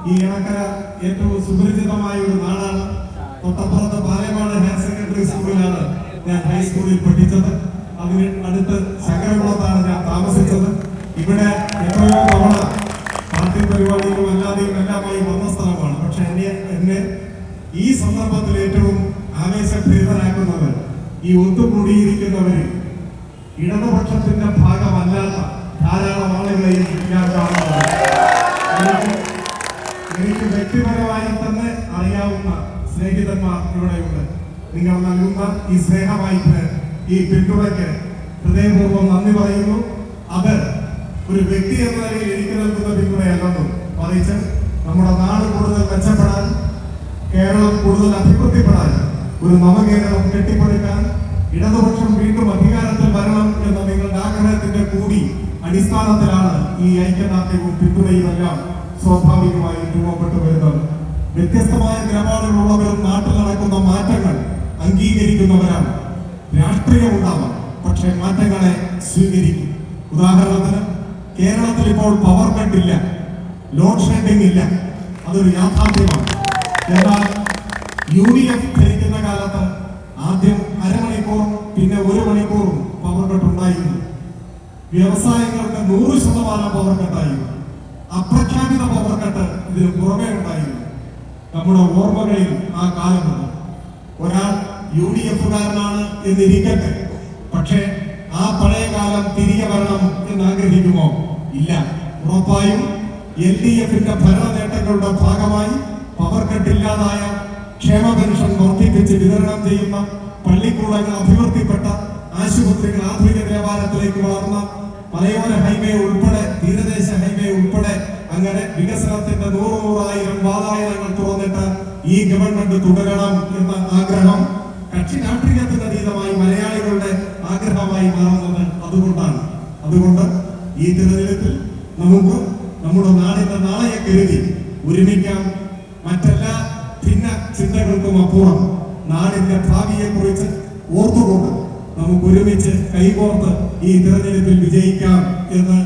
ഈ ഇണക്കര ഏറ്റവും സുപരിചിതമായ ഒരു നാടാണ്. തൊട്ടപ്പുറത്ത് പാലക്കാട് ഹയർ സെക്കൻഡറി സ്കൂളിലാണ് ഞാൻ ഹൈസ്കൂളിൽ പഠിച്ചത്. അതിന് അടുത്ത് ശങ്കരകുളത്താണ് ഞാൻ താമസിച്ചത്. ഇവിടെ എത്രയോ തവണ പാർട്ടി പരിപാടികളും അല്ലാതെയും എല്ലാമായി വന്ന സ്ഥലമാണ്. പക്ഷെ എന്നെ ഈ സന്ദർഭത്തിൽ ഏറ്റവും ആവേശഭരിതരാക്കുന്നത് ഈ ഒത്തുകൂടിയിരിക്കുന്നവരിൽ ഇടതുപക്ഷത്തിന്റെ ഭാഗമല്ലാത്ത ധാരാളം ആളുകളെയും ഞാൻ കാണുന്നത്. എനിക്ക് വ്യക്തിപരമായി തന്നെ അറിയാവുന്ന സ്നേഹിതന്മാർ ഇവിടെയുണ്ട്. നിങ്ങൾ നൽകുന്ന ഈ സ്നേഹവായ്പിന്, ഈ പിന്തുണയ്ക്ക് ഹൃദയപൂർവ്വം നന്ദി പറയുന്നു. അത് ഒരു വ്യക്തി എന്ന നിലയിൽ എനിക്ക് നൽകുന്ന പിന്തുണയല്ലെന്നും മറിച്ച് നമ്മുടെ നാട് കൂടുതൽ മെച്ചപ്പെടാൻ, കേരളം കൂടുതൽ അഭിവൃദ്ധിപ്പെടാൻ, ഒരു നവകേരളം കെട്ടിപ്പടുക്കാൻ ഇടതുപക്ഷം വീണ്ടും അധികാരത്തിൽ വരണം എന്ന നിങ്ങളുടെ ആഗ്രഹത്തിന്റെ കൂടി അടിസ്ഥാനത്തിലാണ് ഈ ഐക്യദാർഢ്യവും പിന്തുണയുമെല്ലാം സ്വാഭാവികമായി രൂപപ്പെട്ടു വരുന്നത്. വ്യത്യസ്തമായ നിലപാടുകളുള്ളവരും നാട്ടിൽ നടക്കുന്ന മാറ്റങ്ങൾ അംഗീകരിക്കുന്നവരാണ്. രാഷ്ട്രീയം ഉണ്ടാവാം, പക്ഷെ മാറ്റങ്ങളെ സ്വീകരിക്കും. ഉദാഹരണത്തിന് കേരളത്തിൽ ഇപ്പോൾ പവർ കട്ട് ഇല്ല, ലോഡ് ഷെഡിംഗ് ഇല്ല, അതൊരു യാഥാർത്ഥ്യമാണ്. എന്നാൽ UDF ഭരിക്കുന്ന കാലത്ത് ആദ്യം അരമണിക്കൂറും പിന്നെ 1 മണിക്കൂറും പവർ കട്ട് ഉണ്ടായിരുന്നു. വ്യവസായങ്ങൾക്ക് 100% പവർ കട്ടായിരുന്നു. അപ്രഖ്യാപിത പവർ കട്ട് ഇതിന് പുറമേ ഉണ്ടായിരുന്നു. നമ്മുടെ ഓർമ്മകളിൽ ആ കാലമുണ്ട്. ഒരാൾ UDF-കാരനാണ് എന്നിരിക്കട്ടെ, പക്ഷേ ആ പഴയ കാലം തിരികെ വരണം എന്ന് ആഗ്രഹിക്കുമോ? ഇല്ല. ഉറപ്പായും LDF-ന്റെ ഭരണ നേട്ടങ്ങളുടെ ഭാഗമായി പവർ കട്ടില്ലാതായ, ക്ഷേമ പെൻഷൻ വർദ്ധിപ്പിച്ച് വിതരണം ചെയ്യുന്ന, പള്ളിക്കൂടങ്ങൾ അഭിവൃദ്ധിപ്പെട്ട, ആശുപത്രികൾ ആധുനിക നിലവാരത്തിലേക്ക് വളർന്ന, മലയോര ഹൈവേ ഉൾപ്പെടെ തീരദേശ ഹൈവേ ഉൾപ്പെടെ അങ്ങനെ വികസനത്തിന്റെ 100,000 വാതായനങ്ങൾ തുറന്നിട്ട് ഈ ഗവൺമെന്റ് തുടരണം എന്ന ആഗ്രഹം കക്ഷി രാഷ്ട്രീയത്തിന് അതീതമായി മലയാളികളുടെ ആഗ്രഹമായി മാറുന്നത് അതുകൊണ്ടാണ്. അതുകൊണ്ട് ഈ തിരഞ്ഞെടുപ്പിൽ നമുക്ക് നമ്മുടെ നാടിന്റെ നാളെയെ കരുതി ഒരുമിക്കാം. മറ്റെല്ലാ ഭിന്ന ചിന്തകൾക്കും അപ്പുറം നാടിന്റെ ഭാവിയെ കുറിച്ച് ഓർത്തുകൊണ്ട് നമുക്ക് ഒരുമിച്ച് കൈകോർത്ത് ഈ തിരഞ്ഞെടുപ്പിൽ വിജയിക്കാം എന്ന്